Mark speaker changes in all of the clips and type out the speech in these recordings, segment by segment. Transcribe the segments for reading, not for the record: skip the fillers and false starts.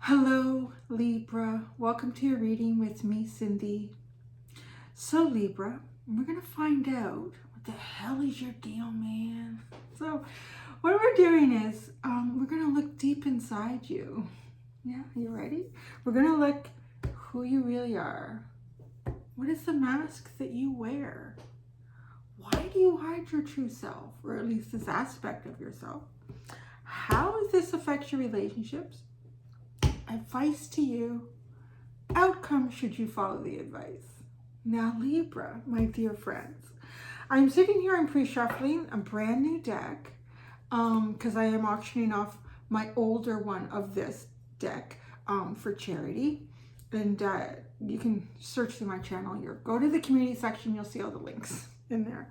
Speaker 1: Hello, Libra. Welcome to your reading with me, Cindy. So, Libra, we're going to find out what the hell is your deal, man. So, what we're doing is we're going to look deep inside you. Yeah, you ready? We're going to look who you really are. What is the mask that you wear? Why do you hide your true self, or at least this aspect of yourself? How does this affect your relationships? Advice to you. Outcome should you follow the advice. Now, Libra, my dear friends, I'm sitting here, I'm pre-shuffling a brand new deck because I am auctioning off my older one of this deck for charity. And you can search through my channel here. Go to the community section, you'll see all the links in there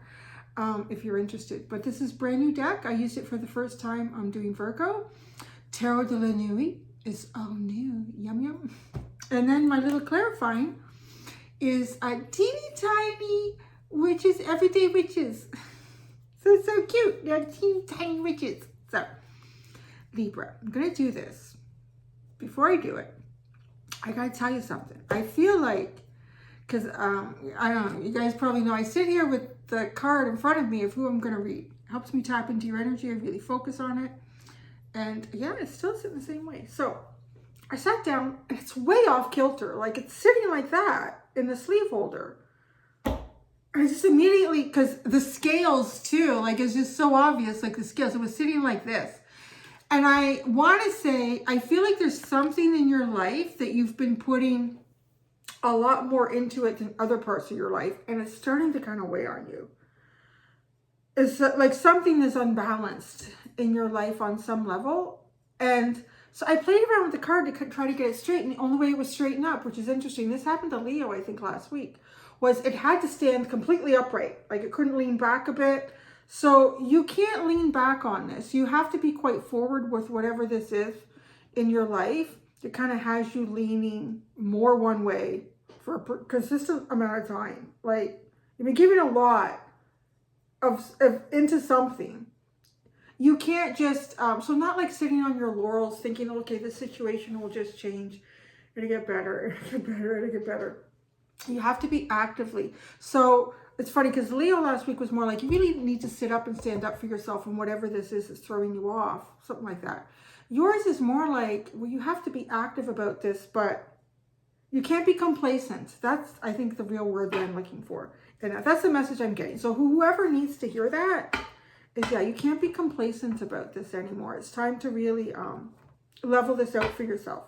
Speaker 1: if you're interested. But this is brand new deck. I used it for the first time. I'm doing Virgo. Tarot de la Nuit is all new. Yum, yum. And then my little clarifying is a teeny tiny witches, everyday witches. So cute. They're teeny tiny witches. So, Libra, I'm going to do this. Before I do it, I got to tell you something. I feel like, because I don't know, you guys probably know I sit here with the card in front of me of who I'm going to read. It helps me tap into your energy. I really focus on it. And yeah, it's still sitting the same way. So I sat down and it's way off kilter. Like it's sitting like that in the sleeve holder. And I just immediately, because the scales too, like it's just so obvious, like the scales, it was sitting like this. And I want to say, I feel like there's something in your life that you've been putting a lot more into it than other parts of your life. And it's starting to kind of weigh on you. It's like something is unbalanced in your life on some level. And so I played around with the card to try to get it straight. And the only way it was straightened up, which is interesting, this happened to Leo, I think, last week, was it had to stand completely upright. Like it couldn't lean back a bit. So you can't lean back on this. You have to be quite forward with whatever this is in your life. It kind of has you leaning more one way for a consistent amount of time. Like you've been giving a lot of into something. You can't just so not like sitting on your laurels thinking, okay, this situation will just change, it'll get better, it'll get better, it'll get better. You have to be actively. So it's funny because Leo last week was more like you really need to sit up and stand up for yourself and whatever this is that's throwing you off, something like that. Yours is more like, well, you have to be active about this, but you can't be complacent. That's, I think, the real word that I'm looking for. And that's the message I'm getting. So whoever needs to hear that is, yeah, you can't be complacent about this anymore. It's time to really level this out for yourself.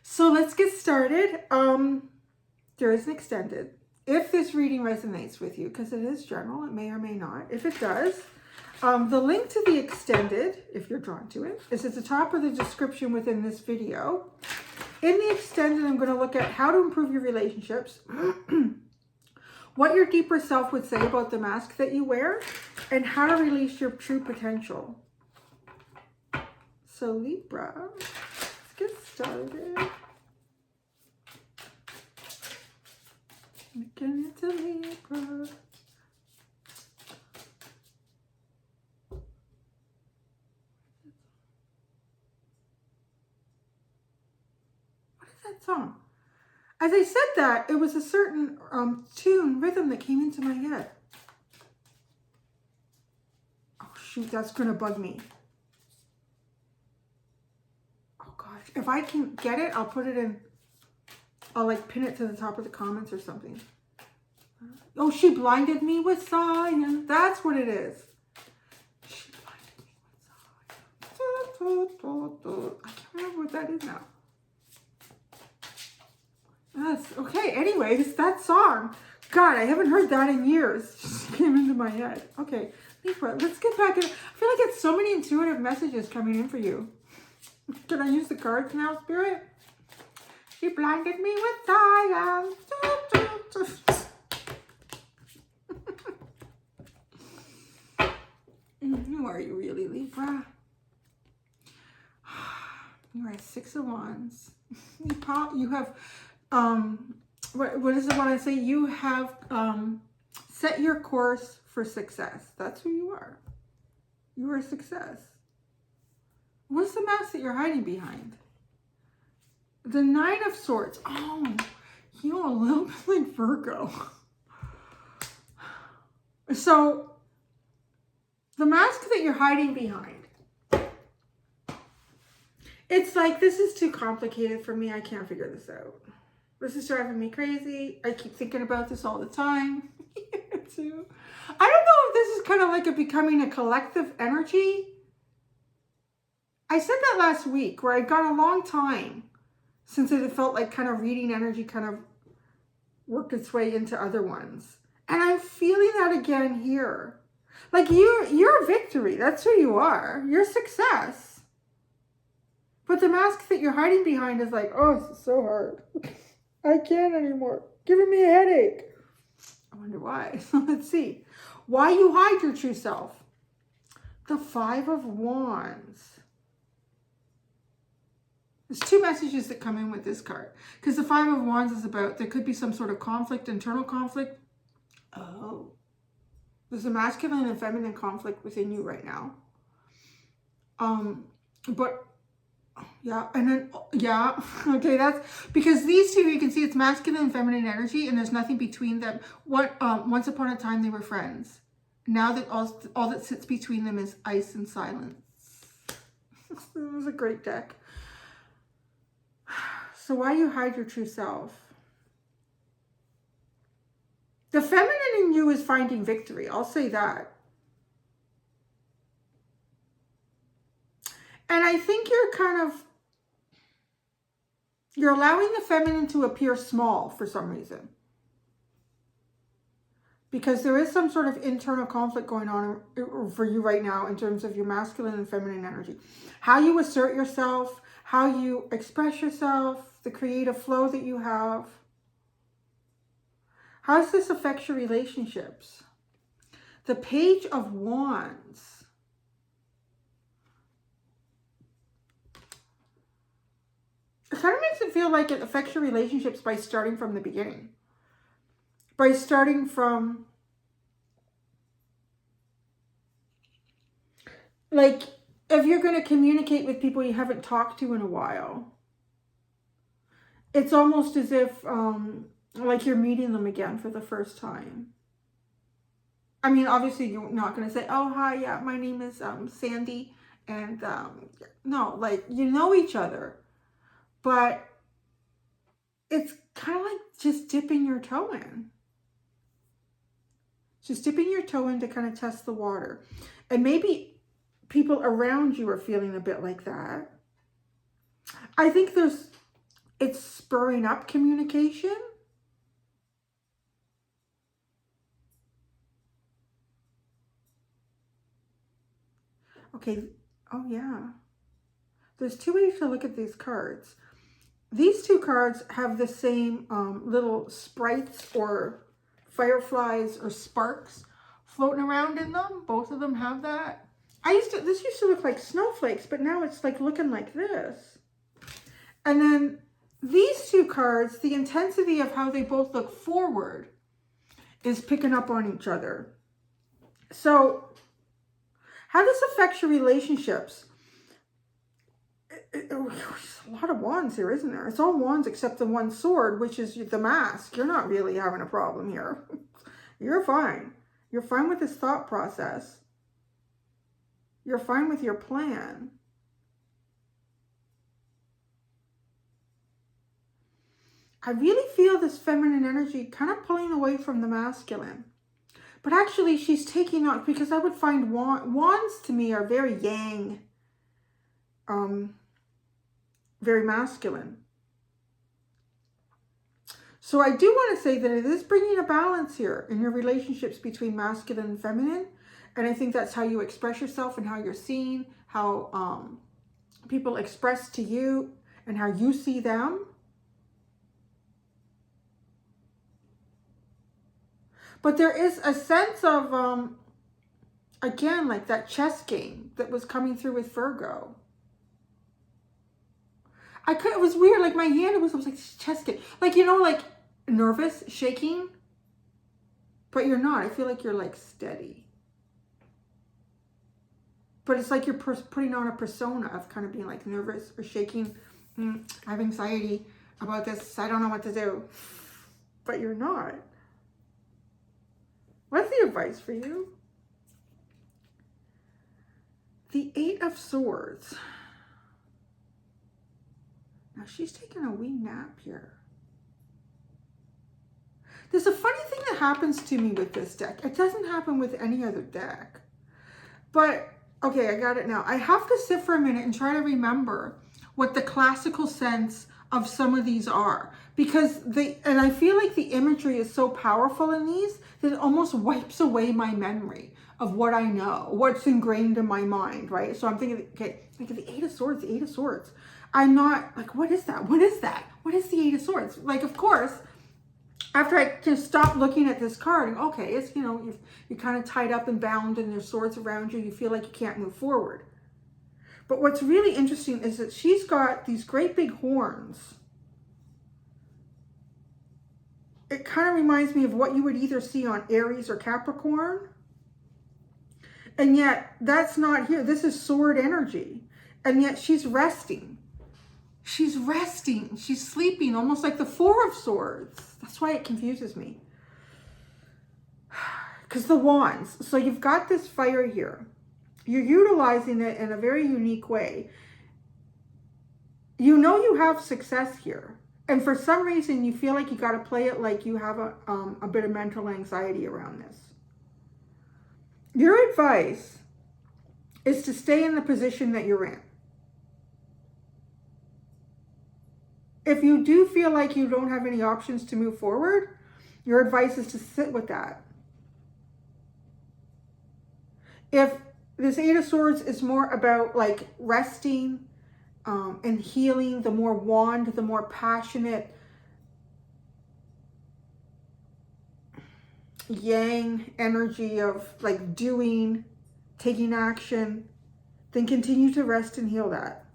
Speaker 1: So let's get started. There is an extended. If this reading resonates with you, because it is general, it may or may not. If it does, the link to the extended, if you're drawn to it, is at the top of the description within this video. In the extended, I'm going to look at how to improve your relationships, what your deeper self would say about the mask that you wear, and how to release your true potential. So Libra, let's get started. Looking into Libra. What is that song? As I said that, it was a certain tune, rhythm that came into my head. Oh shoot, that's gonna bug me. Oh gosh, if I can get it, I'll put it in, I'll like pin it to the top of the comments or something. Oh, she blinded me with science. That's what it is. She blinded me with science. I can't remember what that is now. Yes. Okay, anyways, that song. God, I haven't heard that in years. It just came into my head. Okay, Libra, let's get back in. I feel like it's so many intuitive messages coming in for you. Can I use the cards now, Spirit? She blinded me with science. Who are you really, Libra? You are 6 of Wands. You have, what is the one I say? You have set your course for success. That's who you are. You are a success. What's the mask that you're hiding behind? The Nine of Swords. Oh, you know, a little bit like Virgo. So, the mask that you're hiding behind. It's like, this is too complicated for me. I can't figure this out. This is driving me crazy. I keep thinking about this all the time. Too. I don't know if this is kind of like a becoming a collective energy. I said that last week, where I'd gone a long time since it felt like kind of reading energy kind of worked its way into other ones. And I'm feeling that again here. Like you're a victory. That's who you are. You're success. But the mask that you're hiding behind is like, oh, this is so hard. I can't anymore. Giving me a headache. I wonder why. So let's see. Why you hide your true self. The Five of Wands. There's two messages that come in with this card. Because the Five of Wands is about, there could be some sort of conflict, internal conflict. Oh. There's a masculine and feminine conflict within you right now. But yeah, and then, yeah, okay, that's, because these two, you can see it's masculine and feminine energy, and there's nothing between them. Once upon a time, they were friends. Now that all that sits between them is ice and silence. This was a great deck. So why you hide your true self? The feminine in you is finding victory. I'll say that. And I think you're allowing the feminine to appear small for some reason. Because there is some sort of internal conflict going on for you right now in terms of your masculine and feminine energy. How you assert yourself, how you express yourself, the creative flow that you have. How does this affect your relationships? The Page of Wands. It kind of makes it feel like it affects your relationships by starting from the beginning. By starting from, like, if you're going to communicate with people you haven't talked to in a while, it's almost as if, like, you're meeting them again for the first time. I mean, obviously, you're not going to say, oh, hi, yeah, my name is Sandy. And, no, like, you know each other. But it's kind of like just dipping your toe in. Just dipping your toe in to kind of test the water. And maybe people around you are feeling a bit like that. I think it's spurring up communication. Okay, oh yeah. There's two ways to look at these cards. These two cards have the same little sprites or fireflies or sparks floating around in them. Both of them have that. This used to look like snowflakes, but now it's like looking like this. And then these two cards, the intensity of how they both look forward is picking up on each other. So how this affects your relationships? There's a lot of wands here, isn't there? It's all wands except the one sword, which is the mask. You're not really having a problem here. You're fine. You're fine with this thought process. You're fine with your plan. I really feel this feminine energy kind of pulling away from the masculine. But actually, she's taking on, because I would find wands to me are very yang. Very masculine. So I do want to say that it is bringing a balance here in your relationships between masculine and feminine. And I think that's how you express yourself and how you're seen, how people express to you and how you see them. But there is a sense of, again, like that chess game that was coming through with Virgo. It was weird, like my hand, I was like chess game. Like, you know, like nervous, shaking. But you're not. I feel like you're like steady. But it's like you're putting on a persona of kind of being like nervous or shaking. I have anxiety about this. I don't know what to do. But you're not. What's the advice for you? The Eight of Swords. Now she's taking a wee nap here. There's a funny thing that happens to me with this deck. It doesn't happen with any other deck. But, okay, I got it now. I have to sit for a minute and try to remember what the classical sense of some of these are. Because and I feel like the imagery is so powerful in these that it almost wipes away my memory of what I know, what's ingrained in my mind, right? So I'm thinking, okay, think of the Eight of Swords, the Eight of Swords. I'm not like, what is that? What is that? What is the Eight of Swords? Like, of course, after I just stop looking at this card, and okay, it's, you know, you're kind of tied up and bound and there's swords around you. You feel like you can't move forward. But what's really interesting is that she's got these great big horns. It kind of reminds me of what you would either see on Aries or Capricorn. And yet that's not here. This is sword energy. And yet she's resting. She's resting. She's sleeping, almost like the Four of Swords. That's why it confuses me. Because the wands. So you've got this fire here. You're utilizing it in a very unique way. You know you have success here. And for some reason, you feel like you got to play it like you have a bit of mental anxiety around this. Your advice is to stay in the position that you're in. If you do feel like you don't have any options to move forward, your advice is to sit with that. If this Eight of Swords is more about like resting and healing, the more wand, the more passionate yang energy of like doing, taking action, then continue to rest and heal that.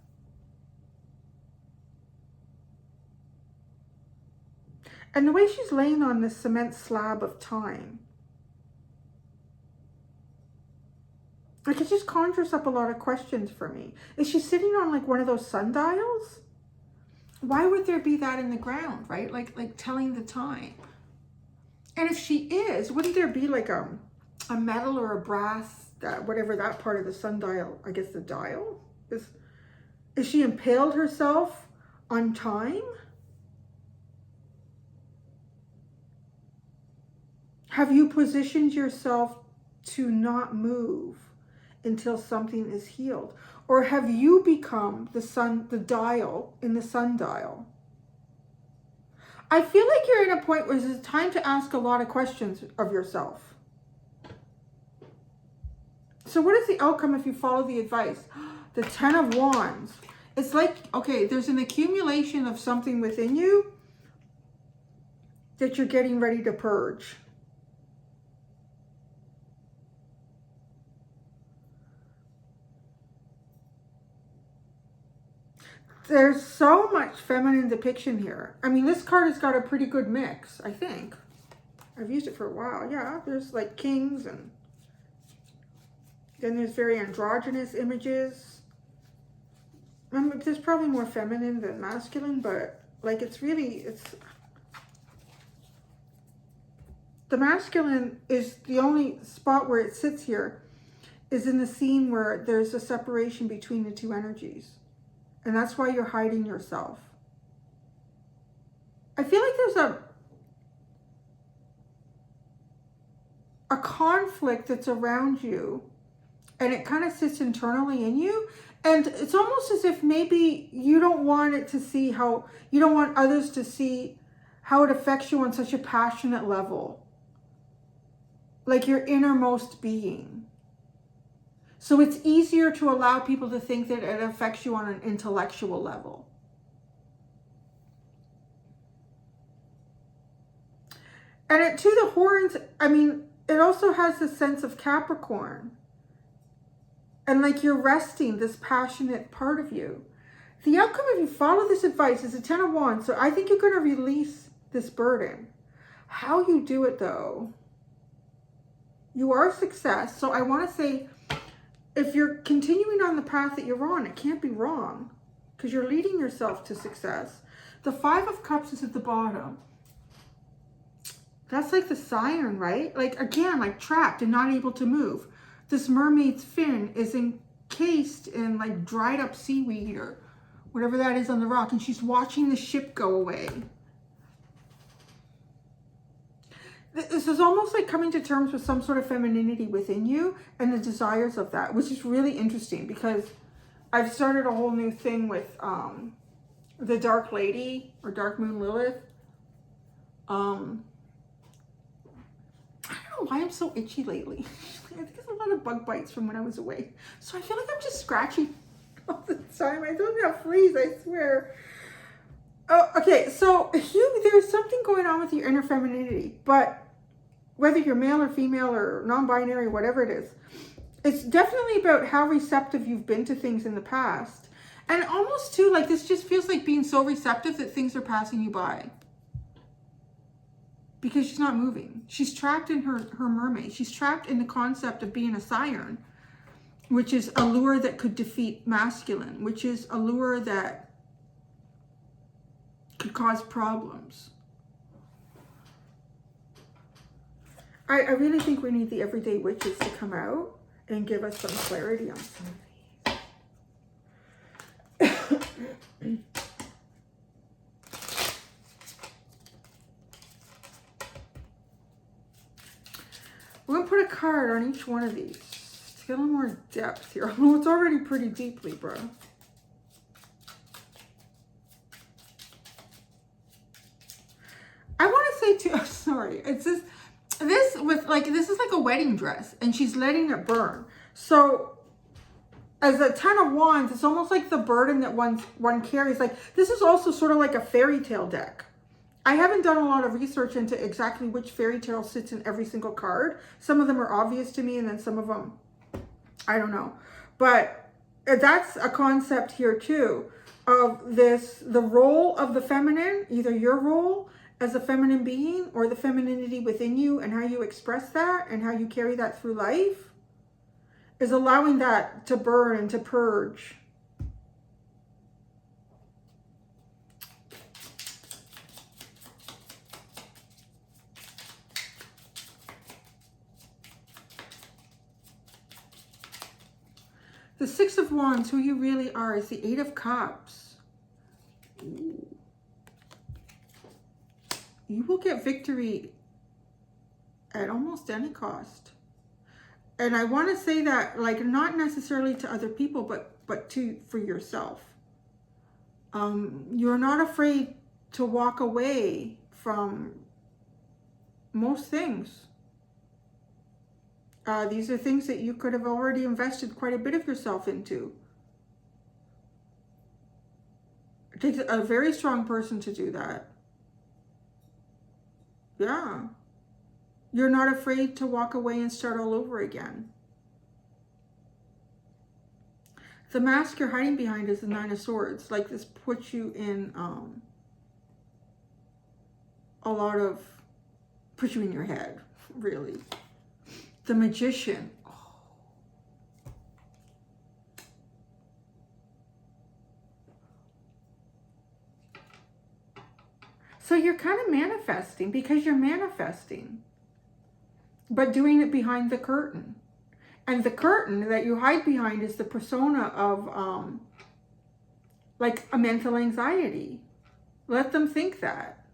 Speaker 1: And the way she's laying on this cement slab of time, like it just conjures up a lot of questions for me. Is she sitting on like one of those sundials? Why would there be that in the ground, right? Like telling the time. And if she is, wouldn't there be like a metal or a brass, whatever that part of the sundial, I guess the dial is she impaled herself on time? Have you positioned yourself to not move until something is healed? Or have you become the dial in the sundial? I feel like you're in a point where it's time to ask a lot of questions of yourself. So what is the outcome if you follow the advice? The Ten of Wands. It's like, okay, there's an accumulation of something within you that you're getting ready to purge. There's so much feminine depiction here. I mean, this card has got a pretty good mix, I think. I've used it for a while. Yeah, there's like kings, and then there's very androgynous images. There's probably more feminine than masculine, but like it's the masculine is the only spot where it sits here is in the scene where there's a separation between the two energies. And that's why you're hiding yourself. I feel like there's a conflict that's around you, and it kind of sits internally in you. And it's almost as if maybe you don't want you don't want others to see how it affects you on such a passionate level. Like your innermost being. So it's easier to allow people to think that it affects you on an intellectual level. And to the horns, I mean, it also has the sense of Capricorn. And like you're resting this passionate part of you. The outcome if you follow this advice is a Ten of Wands. So I think you're going to release this burden. How you do it though, you are a success. So I want to say, if you're continuing on the path that you're on, it can't be wrong. because you're leading yourself to success. The Five of Cups is at the bottom. That's like the siren, right? Like, again, like trapped and not able to move. This mermaid's fin is encased in like dried up seaweed or whatever that is on the rock. And she's watching the ship go away. This is almost like coming to terms with some sort of femininity within you and the desires of that, which is really interesting because I've started a whole new thing with the Dark Lady or Dark Moon Lilith. I don't know why I'm so itchy lately. I think there's a lot of bug bites from when I was away. So I feel like I'm just scratching all the time. I don't have fleas, I swear. Oh, okay, so there's something going on with your inner femininity, but whether you're male or female or non-binary, whatever it is, it's definitely about how receptive you've been to things in the past. And almost too, like this just feels like being so receptive that things are passing you by. Because she's not moving. She's trapped in her mermaid. She's trapped in the concept of being a siren, which is a lure that could defeat masculine, which is a lure that could cause problems. I really think we need the everyday witches to come out and give us some clarity on some of these. We're going to put a card on each one of these to get a little more depth here. Although it's already pretty deep, Libra. I want to say too, oh, sorry, it's this with like, this is like a wedding dress and she's letting it burn. So as a 10 of Wands, it's almost like the burden that one carries. Like this is also sort of like a fairy tale deck. I haven't done a lot of research into exactly which fairy tale sits in every single card. Some of them are obvious to me and then some of them, I don't know. But that's a concept here too of this, the role of the feminine, either your role as a feminine being or the femininity within you and how you express that and how you carry that through life is allowing that to burn and to purge. The Six of Wands, who you really are, is the Eight of Cups. Ooh. You will get victory at almost any cost. And I want to say that, like, not necessarily to other people, but for yourself. You're not afraid to walk away from most things. These are things that you could have already invested quite a bit of yourself into. It takes a very strong person to do that. Yeah. You're not afraid to walk away and start all over again. The mask you're hiding behind is the Nine of Swords. Like this puts you in puts you in your head, really. The Magician. Oh. So you're kind of manifesting because you're manifesting, but doing it behind the curtain. And the curtain that you hide behind is the persona of like a mental anxiety. Let them think that.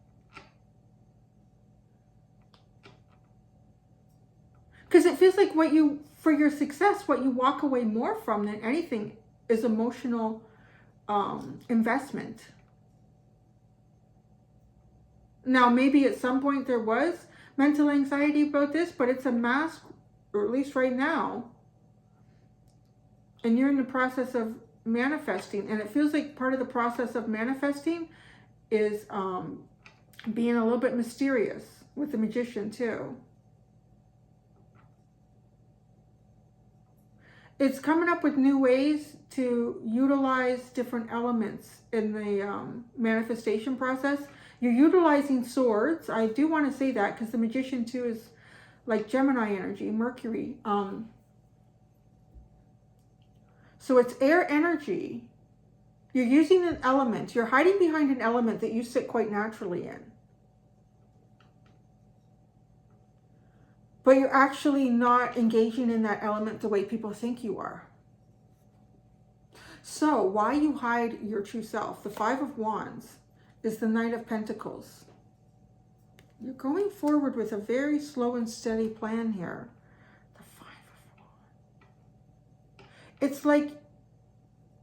Speaker 1: Because it feels like for your success, what you walk away more from than anything is emotional investment. Now, maybe at some point there was mental anxiety about this, but it's a mask, or at least right now. And you're in the process of manifesting. And it feels like part of the process of manifesting is being a little bit mysterious with the Magician too. It's coming up with new ways to utilize different elements in the manifestation process. You're utilizing swords. I do want to say that because the Magician too is like Gemini energy, Mercury. So it's air energy. You're using an element. You're hiding behind an element that you sit quite naturally in. But you're actually not engaging in that element the way people think you are. So why you hide your true self? The Five of Wands is the Knight of Pentacles. You're going forward with a very slow and steady plan here. The Five of Wands. It's like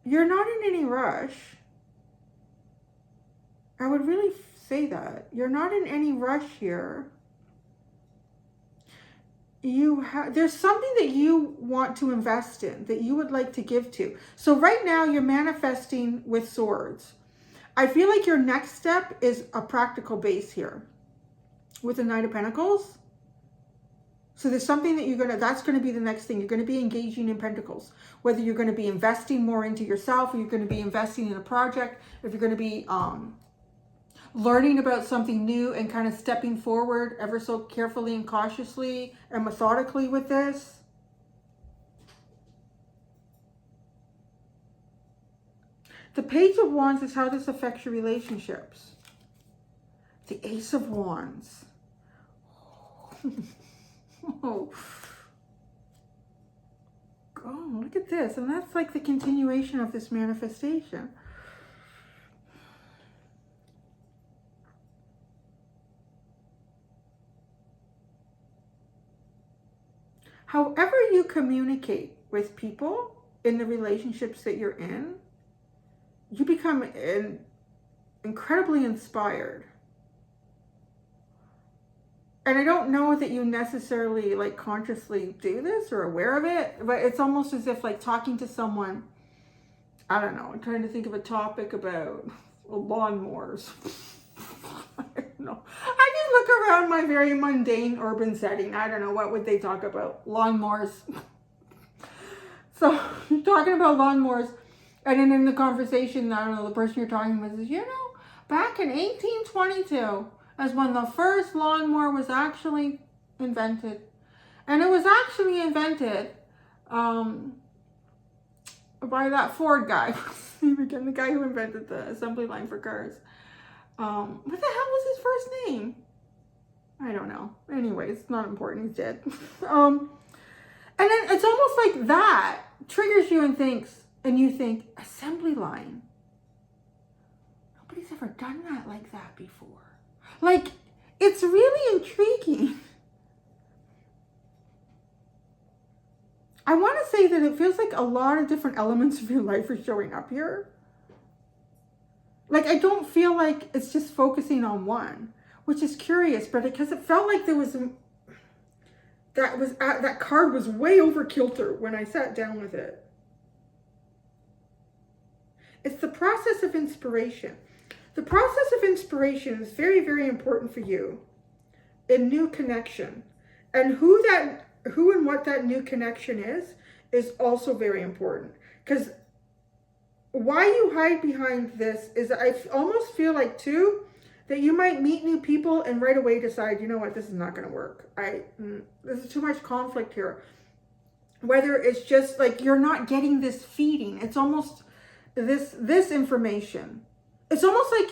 Speaker 1: you're not in any rush. I would really say that. You're not in any rush here. There's something that you want to invest in, that you would like to give to. So right now you're manifesting with swords. I feel like your next step is a practical base here with the Knight of Pentacles. So there's something that that's going to be the next thing. You're going to be engaging in Pentacles, whether you're going to be investing more into yourself, or you're going to be investing in a project, if you're going to be learning about something new and kind of stepping forward ever so carefully and cautiously and methodically with this. The Page of Wands is how this affects your relationships. The Ace of Wands. Oh, look at this. And that's like the continuation of this manifestation. However you communicate with people in the relationships that you're in, you become incredibly inspired. And I don't know that you necessarily like consciously do this or aware of it, but it's almost as if like talking to someone, I don't know, I'm trying to think of a topic about lawnmowers. I don't know. I just look around my very mundane urban setting. I don't know, what would they talk about? Lawnmowers. So you're talking about lawnmowers, and then in the conversation, I don't know, the person you're talking with says, back in 1822 is when the first lawnmower was actually invented. And it was actually invented by that Ford guy. Again, the guy who invented the assembly line for cars. What the hell was his first name? I don't know. Anyways, it's not important. He's dead. And then it's almost like that triggers you and you think, assembly line. Nobody's ever done that like that before. Like, it's really intriguing. I want to say that it feels like a lot of different elements of your life are showing up here. Like, I don't feel like it's just focusing on one, which is curious, but because it felt like there was that card was way over kilter when I sat down with it. It's the process of inspiration. The process of inspiration is very, very important for you in new connection. And who and what that new connection is also very important. Because why you hide behind this is I almost feel like, too, that you might meet new people and right away decide, you know what, this is not going to work. There's too much conflict here. Whether it's just like you're not getting this feeding. It's almost this information. It's almost like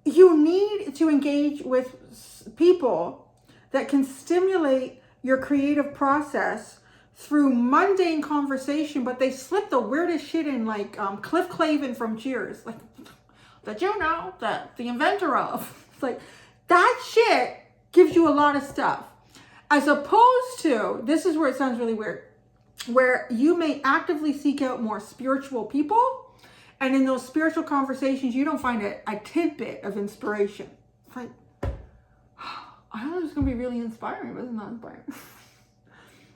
Speaker 1: you need to engage with people that can stimulate your creative process through mundane conversation, but they slip the weirdest shit in, like Cliff Clavin from Cheers. Like, did you know that the inventor of? It's like, that shit gives you a lot of stuff. As opposed to, this is where it sounds really weird, where you may actively seek out more spiritual people, and in those spiritual conversations, you don't find a tidbit of inspiration. It's like, I thought it was going to be really inspiring, but it's not inspiring.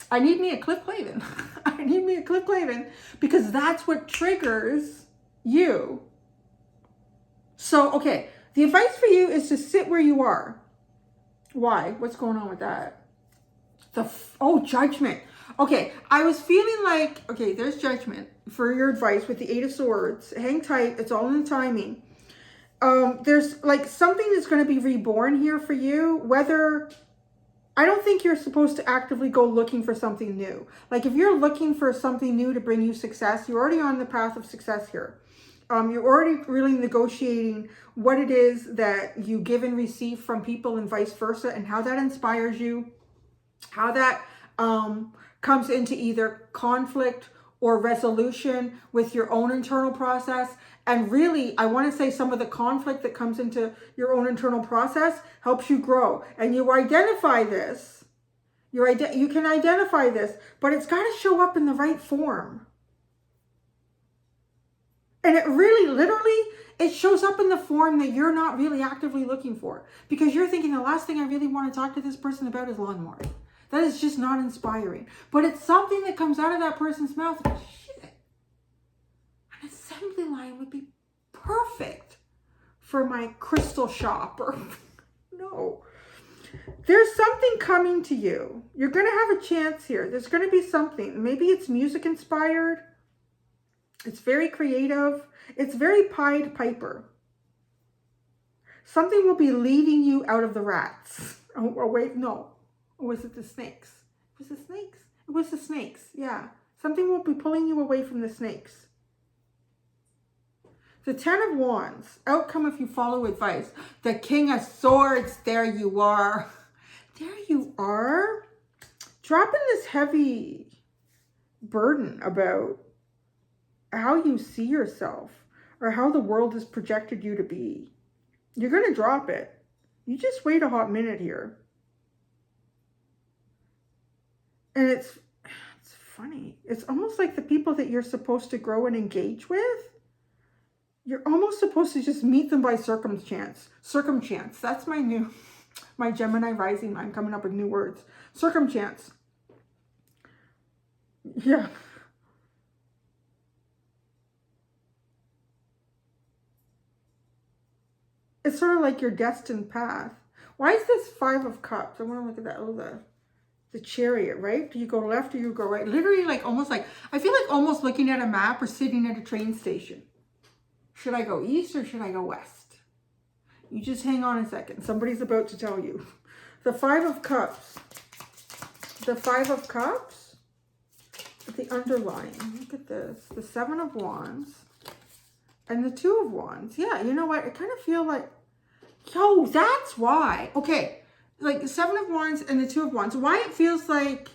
Speaker 1: I need me a Cliff Clavin. I need me a Cliff Clavin, because that's what triggers you. So, okay, the advice for you is to sit where you are. Why? What's going on with that? Judgment. Okay, I was feeling like, okay, there's judgment for your advice with the Eight of Swords. Hang tight. It's all in the timing. There's like something that's going to be reborn here for you, whether I don't think you're supposed to actively go looking for something new. Like if you're looking for something new to bring you success, you're already on the path of success here. You're already really negotiating what it is that you give and receive from people and vice versa, and how that inspires you, how that comes into either conflict or resolution with your own internal process. And really, I want to say some of the conflict that comes into your own internal process helps you grow. And you identify this. You can identify this, but it's got to show up in the right form. And it really, literally, it shows up in the form that you're not really actively looking for. Because you're thinking the last thing I really want to talk to this person about is lawnmowers. That is just not inspiring. But it's something that comes out of that person's mouth. Shit. An assembly line would be perfect for my crystal shop. Or no. There's something coming to you. You're going to have a chance here. There's going to be something. Maybe it's music inspired. It's very creative. It's very Pied Piper. Something will be leading you out of the rats. Oh, wait, no. Or was it the snakes? Was it snakes? It was the snakes, yeah. Something will be pulling you away from the snakes. The Ten of Wands, outcome if you follow advice. The King of Swords, there you are. There you are. Dropping this heavy burden about how you see yourself or how the world has projected you to be. You're going to drop it. You just wait a hot minute here. And it's funny. It's almost like the people that you're supposed to grow and engage with, you're almost supposed to just meet them by circumchance. Circumchance. That's my Gemini rising. I'm coming up with new words. Circumchance. Yeah. It's sort of like your destined path. Why is this Five of Cups? I want to look at that. Oh, the Chariot, right? Do you go left or you go right? Literally like almost like, I feel like almost looking at a map or sitting at a train station. Should I go east or should I go west? You just hang on a second. Somebody's about to tell you. The Five of Cups. The Five of Cups. The underline. Look at this. The Seven of Wands. And the Two of Wands. Yeah, you know what? I kind of feel like, yo, that's why. Okay, like the Seven of Wands and the Two of Wands. Why it feels like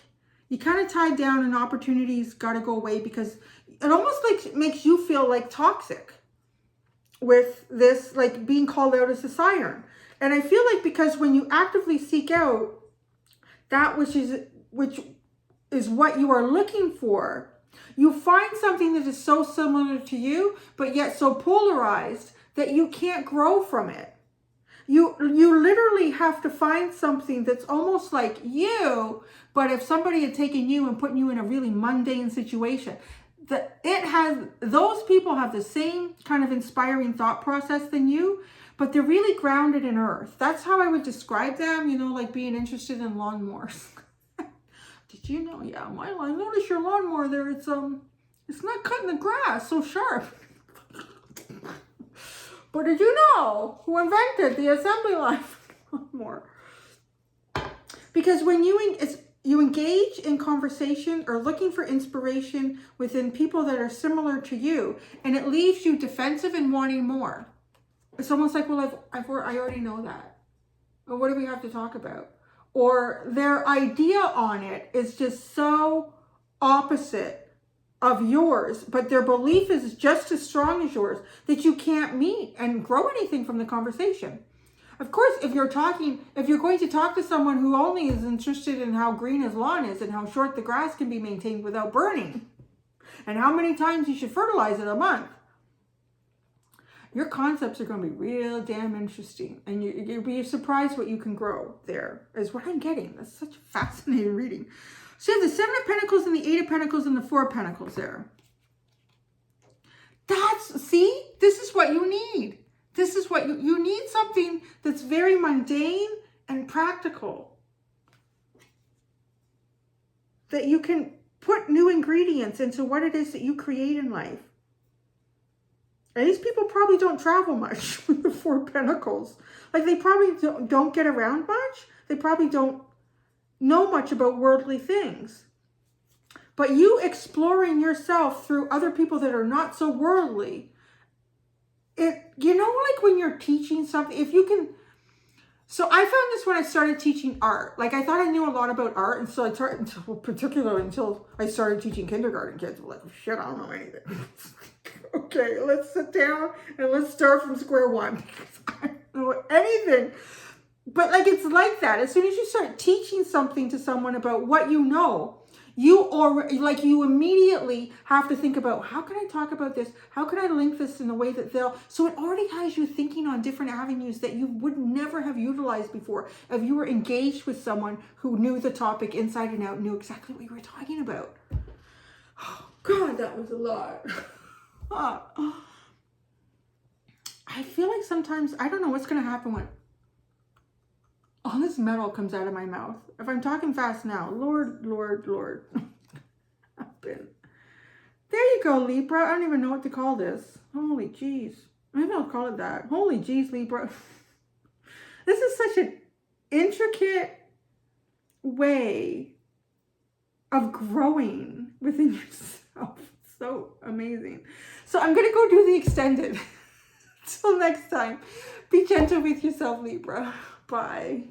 Speaker 1: you kind of tied down and opportunities got to go away, because it almost like makes you feel like toxic with this, like being called out as a siren. And I feel like because when you actively seek out that which is what you are looking for, you find something that is so similar to you, but yet so polarized that you can't grow from it. You literally have to find something that's almost like you, but if somebody had taken you and put you in a really mundane situation, those people have the same kind of inspiring thought process than you, but they're really grounded in earth. That's how I would describe them, you know, like being interested in lawnmowers. Did you know? Yeah, I noticed your lawnmower there. It's not cutting the grass so sharp. But did you know who invented the assembly line lawnmower? Because when you engage in conversation or looking for inspiration within people that are similar to you, and it leaves you defensive and wanting more. It's almost like, well, I already know that. Well, what do we have to talk about? Or their idea on it is just so opposite of yours, but their belief is just as strong as yours that you can't meet and grow anything from the conversation. Of course, if you're going to talk to someone who only is interested in how green his lawn is and how short the grass can be maintained without burning, and how many times you should fertilize it a month, your concepts are going to be real damn interesting. And you'll be surprised what you can grow there, is what I'm getting. That's such a fascinating reading. So you have the Seven of Pentacles and the Eight of Pentacles and the Four of Pentacles there. See, this is what you need. This is what you need, something that's very mundane and practical. That you can put new ingredients into what it is that you create in life. And these people probably don't travel much with the Four of Pentacles. Like they probably don't get around much. They probably don't know much about worldly things. But you exploring yourself through other people that are not so worldly, like when you're teaching something, if you can. So I found this when I started teaching art. Like I thought I knew a lot about art, and so particularly until I started teaching kindergarten kids. I'm like, oh, shit, I don't know anything. Okay, let's sit down and let's start from square one. I don't know anything. But like it's like that. As soon as you start teaching something to someone about what you know, you immediately have to think about, how can I talk about this? How can I link this in a way that so it already has you thinking on different avenues that you would never have utilized before if you were engaged with someone who knew the topic inside and out, knew exactly what you were talking about. Oh, God, that was a lot. I feel like sometimes, I don't know what's going to happen when all this metal comes out of my mouth. If I'm talking fast now, Lord. There you go, Libra. I don't even know what to call this. Holy jeez. Maybe I'll call it that. Holy jeez, Libra. This is such an intricate way of growing within yourself. So amazing. So I'm going to go do the extended. Till next time. Be gentle with yourself, Libra. Bye.